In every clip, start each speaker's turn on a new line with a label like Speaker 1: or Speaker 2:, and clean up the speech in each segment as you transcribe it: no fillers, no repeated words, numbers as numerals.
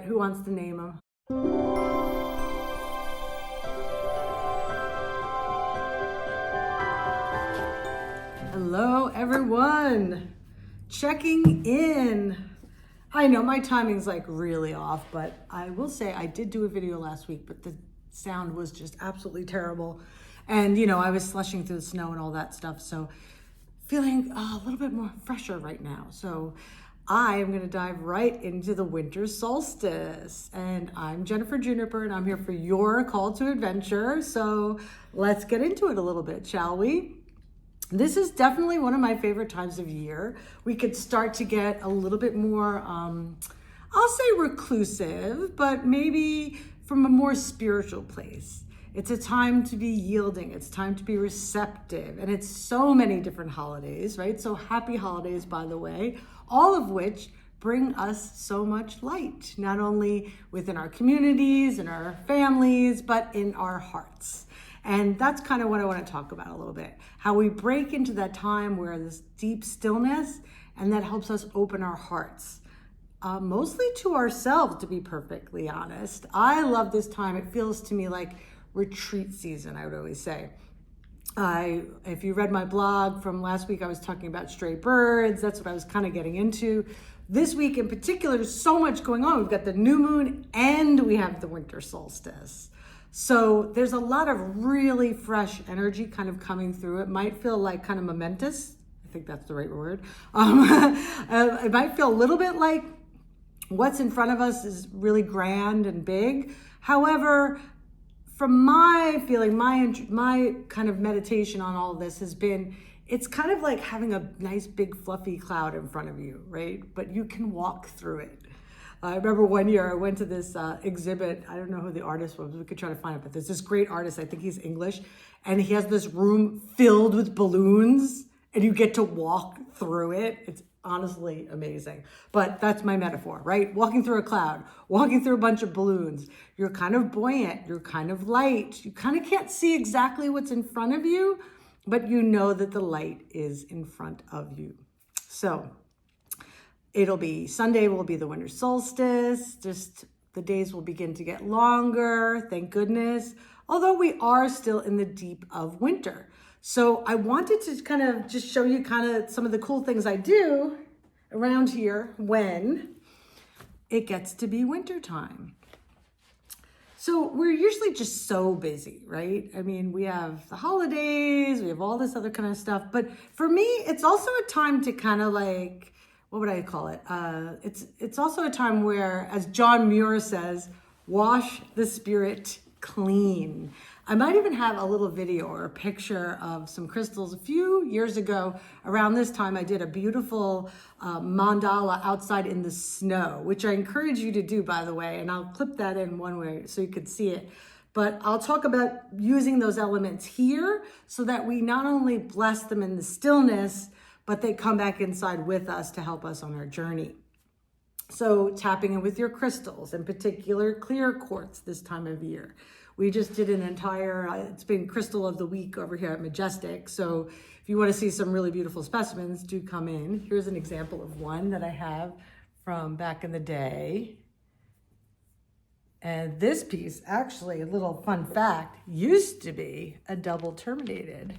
Speaker 1: Who wants to name them? Hello, everyone. Checking in. I know my timing's like really off, but I will say I did do a video last week, but the sound was just absolutely terrible. And I was slushing through the snow and all that stuff. So feeling a little bit more fresher right now. So I am going to dive right into the winter solstice. And I'm Jennifer Juniper, and I'm here for your call to adventure. So let's get into it a little bit, shall we? This is definitely one of my favorite times of year. We could start to get a little bit more, I'll say reclusive, but maybe from a more spiritual place. It's a time to be yielding. It's time to be receptive. And it's so many different holidays, right? So happy holidays, by the way, all of which bring us so much light, not only within our communities and our families, but in our hearts. And that's kind of what I want to talk about a little bit. How we break into that time where there's deep stillness, and that helps us open our hearts. Mostly to ourselves, to be perfectly honest. I love this time. It feels to me like retreat season, I would always say. If you read my blog from last week, I was talking about stray birds. That's what I was kind of getting into. This week in particular, there's so much going on. We've got the new moon and we have the winter solstice. So there's a lot of really fresh energy kind of coming through. It might feel like kind of momentous. I think that's the right word. It might feel a little bit like what's in front of us is really grand and big. However, from my feeling, my kind of meditation on all of this has been, it's kind of like having a nice big fluffy cloud in front of you, right? But you can walk through it. I remember one year I went to this exhibit. I don't know who the artist was. We could try to find it, but there's this great artist. I think he's English. And he has this room filled with balloons and you get to walk through it. It's honestly amazing. But that's my metaphor, right? Walking through a cloud, walking through a bunch of balloons. You're kind of buoyant. You're kind of light. You kind of can't see exactly what's in front of you, but you know that the light is in front of you. So Sunday will be the winter solstice. Just the days will begin to get longer, thank goodness. Although we are still in the deep of winter. So I wanted to kind of just show you kind of some of the cool things I do around here when it gets to be winter time. So we're usually just so busy, right? I mean, we have the holidays, we have all this other kind of stuff. But for me, it's also a time to kind of like, what would I call it? It's also a time where, as John Muir says, wash the spirit clean. I might even have a little video or a picture of some crystals. A few years ago, around this time, I did a beautiful mandala outside in the snow, which I encourage you to do, by the way, and I'll clip that in one way so you could see it. But I'll talk about using those elements here so that we not only bless them in the stillness, but they come back inside with us to help us on our journey. So tapping in with your crystals, in particular clear quartz this time of year. We just did an entire, it's been crystal of the week over here at Majestic. So if you want to see some really beautiful specimens, do come in. Here's an example of one that I have from back in the day. And this piece, actually, a little fun fact, used to be a double terminated.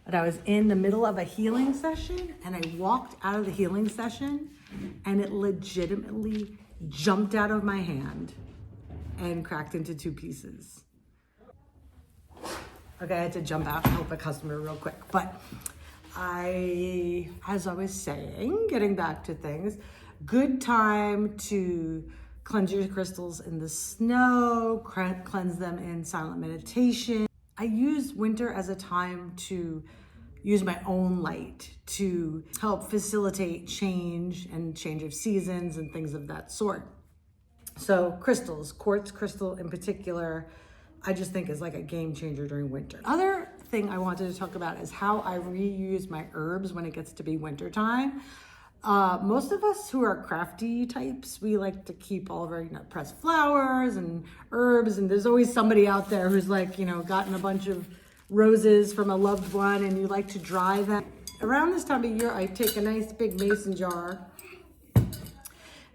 Speaker 1: But I was in the middle of a healing session and I walked out of the healing session and it legitimately jumped out of my hand and cracked into two pieces. Okay, I had to jump out and help a customer real quick. But as I was saying, getting back to things, good time to cleanse your crystals in the snow, cleanse them in silent meditation. I use winter as a time to use my own light to help facilitate change and change of seasons and things of that sort. So crystals, quartz crystal in particular, I just think is like a game changer during winter. Other thing I wanted to talk about is how I reuse my herbs when it gets to be wintertime. Most of us who are crafty types, we like to keep all of our pressed flowers and herbs, and there's always somebody out there who's like, gotten a bunch of roses from a loved one and you like to dry them. Around this time of year, I take a nice big mason jar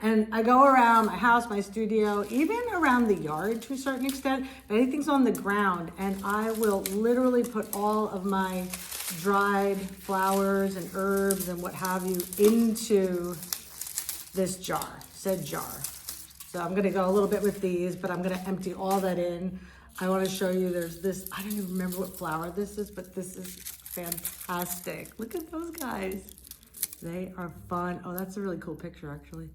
Speaker 1: And I go around my house, my studio, even around the yard to a certain extent. If anything's on the ground, and I will literally put all of my dried flowers and herbs and what have you into this jar, said jar. So I'm gonna go a little bit with these, but I'm gonna empty all that in. I wanna show you, there's this, I don't even remember what flower this is, but this is fantastic. Look at those guys. They are fun. Oh, that's a really cool picture, actually.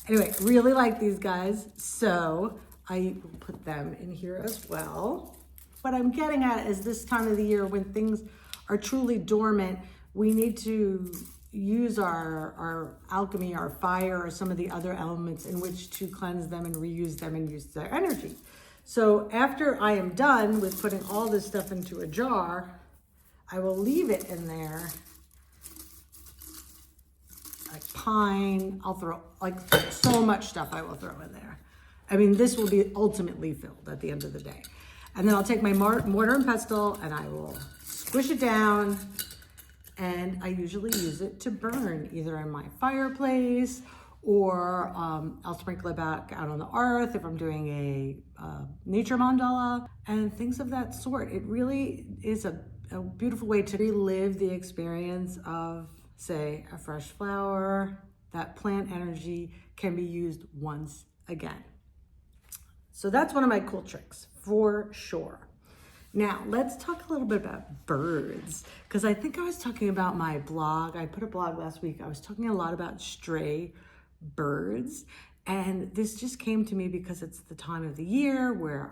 Speaker 1: Anyway, really like these guys, so I will put them in here as well. What I'm getting at is this time of the year when things are truly dormant, we need to use our alchemy, our fire, or some of the other elements in which to cleanse them and reuse them and use their energy. So after I am done with putting all this stuff into a jar, I will leave it in there. Like pine, I'll throw like so much stuff I will throw in there. I mean, this will be ultimately filled at the end of the day. And then I'll take my mortar and pestle and I will squish it down, and I usually use it to burn either in my fireplace or I'll sprinkle it back out on the earth if I'm doing a nature mandala and things of that sort. It really is a beautiful way to relive the experience of, say, a fresh flower. That plant energy can be used once again. So that's one of my cool tricks for sure. Now let's talk a little bit about birds, because I think I was talking about my blog. I put a blog last week. I was talking a lot about stray birds, and this just came to me because it's the time of the year where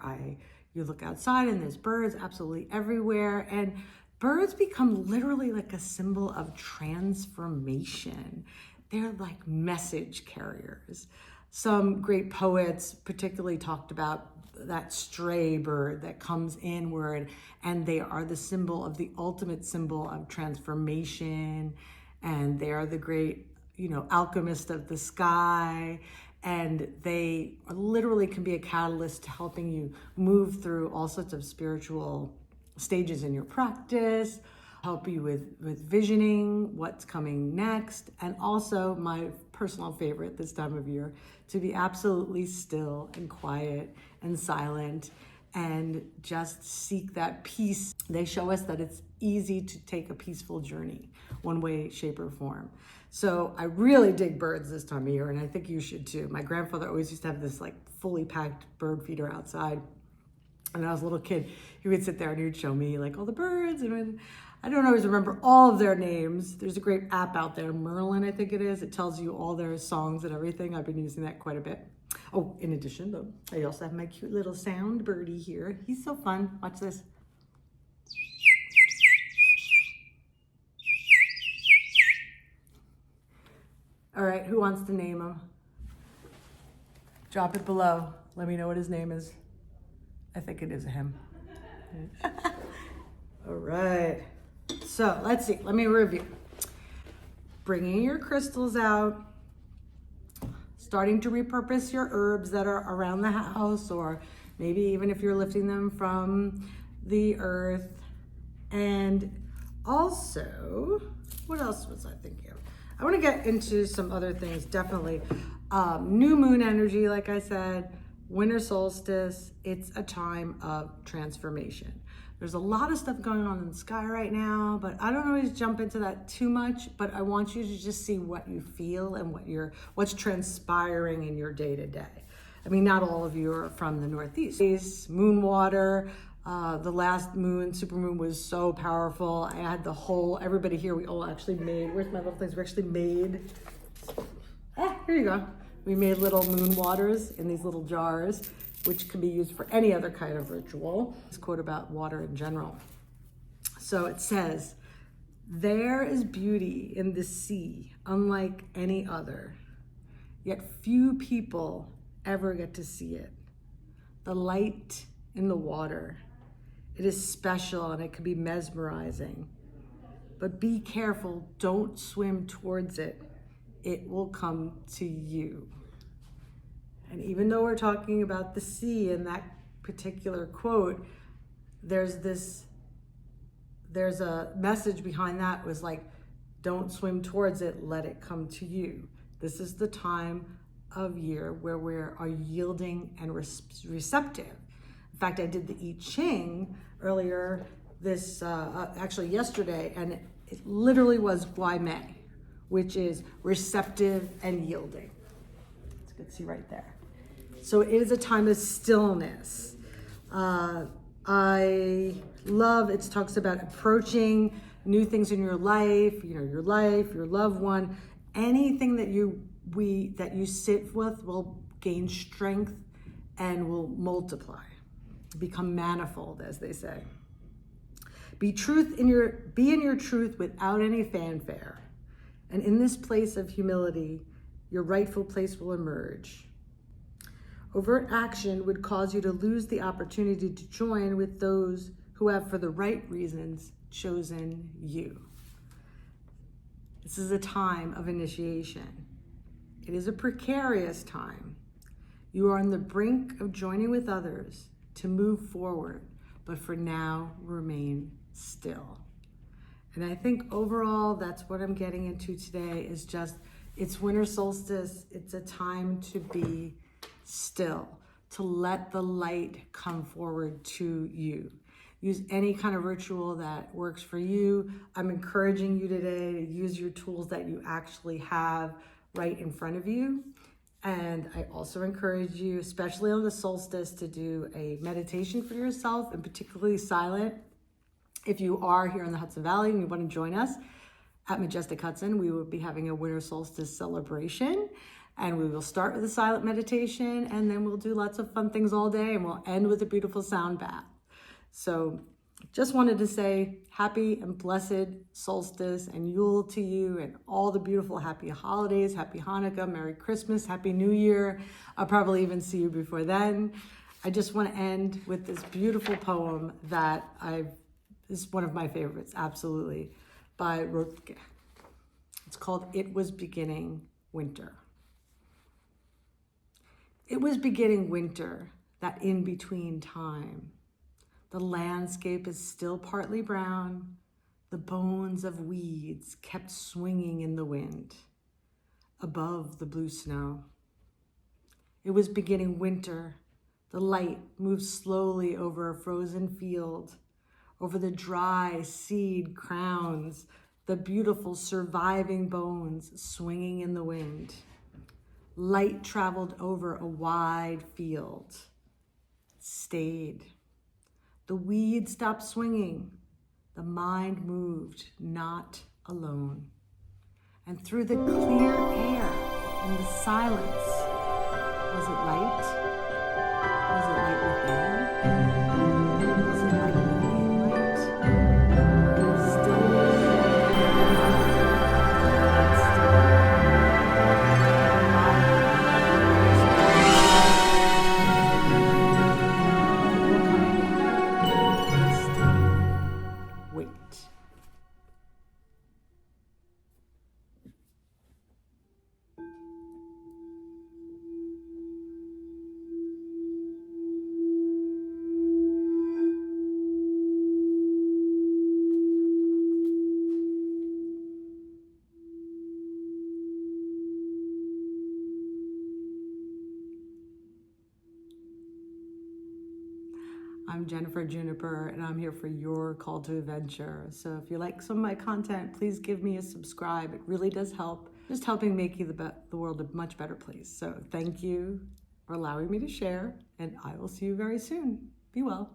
Speaker 1: you look outside and there's birds absolutely everywhere, and birds become literally like a symbol of transformation. They're like message carriers. Some great poets particularly talked about that stray bird that comes inward, and they are the symbol of the ultimate symbol of transformation, and they are the great, alchemist of the sky, and they literally can be a catalyst to helping you move through all sorts of spiritual stages in your practice, help you with visioning what's coming next, and also my personal favorite this time of year, to be absolutely still and quiet and silent and just seek that peace. They show us that it's easy to take a peaceful journey, one way, shape, or form. So I really dig birds this time of year, and I think you should too. My grandfather always used to have this like fully packed bird feeder outside. And when I was a little kid, he would sit there and he would show me like all the birds, and I don't always remember all of their names. There's a great app out there, Merlin, I think it is. It tells you all their songs and everything. I've been using that quite a bit. Oh, in addition though, I also have my cute little sound birdie here. He's so fun. Watch this. All right, who wants to name him? Drop it below. Let me know what his name is. I think it is a him. All right. So let's see, let me review. Bringing your crystals out, starting to repurpose your herbs that are around the house, or maybe even if you're lifting them from the earth. And also, what else was I thinking of? I want to get into some other things, definitely. New moon energy, like I said, winter solstice, it's a time of transformation. There's a lot of stuff going on in the sky right now, but I don't always jump into that too much, but I want you to just see what you feel and what's transpiring in your day to day. I mean, not all of you are from the Northeast. Moon water, the last moon, supermoon, was so powerful. I had everybody here, we all actually made, where's my little things? We actually made, here you go. We made little moon waters in these little jars, which can be used for any other kind of ritual. This quote about water in general. So it says, "There is beauty in the sea, unlike any other, yet few people ever get to see it. The light in the water, it is special and it can be mesmerizing. But be careful, don't swim towards it. It will come to you." And even though we're talking about the sea in that particular quote, there's a message behind that was like, don't swim towards it, let it come to you. This is the time of year where we are yielding and receptive. In fact, I did the I Ching earlier actually yesterday, and it literally was Gui Mei, which is receptive and yielding. You can see right there. So it is a time of stillness. I love, it talks about approaching new things in your life, your loved one, anything that you sit with will gain strength and will multiply, become manifold, as they say. Be in your truth without any fanfare. And in this place of humility, your rightful place will emerge. Overt action would cause you to lose the opportunity to join with those who have, for the right reasons, chosen you. This is a time of initiation. It is a precarious time. You are on the brink of joining with others to move forward, but for now, remain still. And I think overall, that's what I'm getting into today is just, it's winter solstice. It's a time to be still, to let the light come forward to you. Use any kind of ritual that works for you. I'm encouraging you today to use your tools that you actually have right in front of you. And I also encourage you, especially on the solstice, to do a meditation for yourself, and particularly silent. If you are here in the Hudson Valley and you want to join us at Majestic Hudson, we will be having a winter solstice celebration. And we will start with a silent meditation, and then we'll do lots of fun things all day, and we'll end with a beautiful sound bath. So just wanted to say happy and blessed solstice and Yule to you, and all the beautiful happy holidays, happy Hanukkah, Merry Christmas, Happy New Year. I'll probably even see you before then. I just want to end with this beautiful poem that is one of my favorites, absolutely, by Rotke. It's called It Was Beginning Winter. It was beginning winter, that in-between time. The landscape is still partly brown. The bones of weeds kept swinging in the wind above the blue snow. It was beginning winter. The light moved slowly over a frozen field, over the dry seed crowns, the beautiful surviving bones swinging in the wind. Light traveled over a wide field, stayed. The weed stopped swinging. The mind moved, not alone. And through the clear air and the silence, was it light? Was it light within? Was it light within light? Stillness. Wait. I'm Jennifer Juniper, and I'm here for your call to adventure. So if you like some of my content, please give me a subscribe. It really does help, just helping make you the world a much better place. So thank you for allowing me to share, and I will see you very soon. Be well.